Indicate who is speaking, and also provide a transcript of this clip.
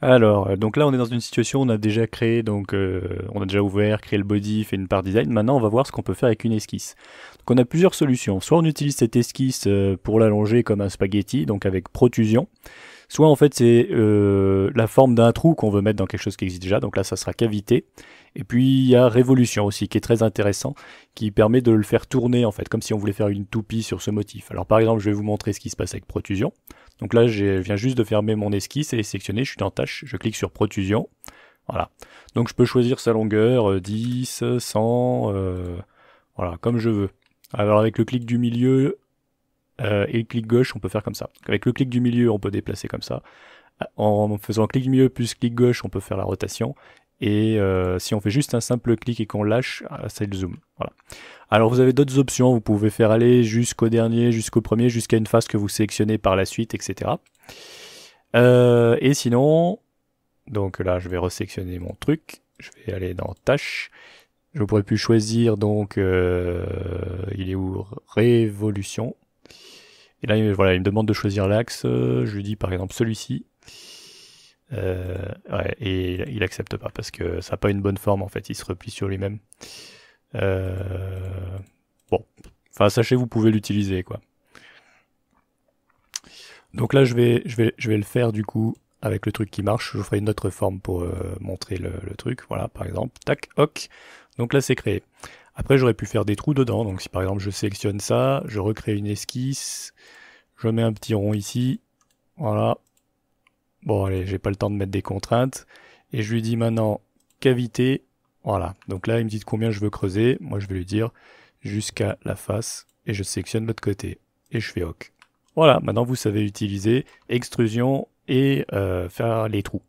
Speaker 1: Alors, donc là on est dans une situation où on a déjà créé, donc on a déjà ouvert, créé le body, fait une part design. Maintenant on va voir ce qu'on peut faire avec une esquisse. Donc on a plusieurs solutions. Soit on utilise cette esquisse pour l'allonger comme un spaghetti, donc avec protusion. Soit en fait c'est la forme d'un trou qu'on veut mettre dans quelque chose qui existe déjà, donc là ça sera cavité. Et puis il y a révolution aussi qui est très intéressant, qui permet de le faire tourner en fait, comme si on voulait faire une toupie sur ce motif. Alors par exemple je vais vous montrer ce qui se passe avec protusion. Donc là je viens juste de fermer mon esquisse et les sélectionner, je suis dans tâche, je clique sur protusion. Voilà. Donc je peux choisir sa longueur, 10, 100, voilà, comme je veux. Alors avec le clic du milieu, et le clic gauche, on peut faire comme ça. Avec le clic du milieu, on peut déplacer comme ça. En faisant clic du milieu plus clic gauche, on peut faire la rotation. Et si on fait juste un simple clic et qu'on lâche, c'est le zoom. Voilà. Alors vous avez d'autres options, vous pouvez faire aller jusqu'au dernier, jusqu'au premier, jusqu'à une face que vous sélectionnez par la suite, etc. Et sinon, donc là je vais resélectionner mon truc, je vais aller dans tâches, je pourrais plus choisir donc il est où révolution. Et là, voilà, il me demande de choisir l'axe. Je lui dis par exemple celui-ci. Ouais, et il accepte pas parce que ça n'a pas une bonne forme en fait. Il se replie sur lui-même. Euh, bon, enfin sachez, vous pouvez l'utiliser quoi. Donc là, je vais le faire du coup avec le truc qui marche. Je ferai une autre forme pour montrer le truc. Voilà, par exemple, tac, hoc. Donc là, c'est créé. Après, j'aurais pu faire des trous dedans. Donc si par exemple je sélectionne ça, je recrée une esquisse, je mets un petit rond ici. Voilà. Bon, allez, j'ai pas le temps de mettre des contraintes. Et je lui dis maintenant cavité. Voilà. Donc là, il me dit de combien je veux creuser. Moi, je vais lui dire jusqu'à la face. Et je sélectionne l'autre côté. Et je fais OK. Voilà. Maintenant, vous savez utiliser extrusion et faire les trous.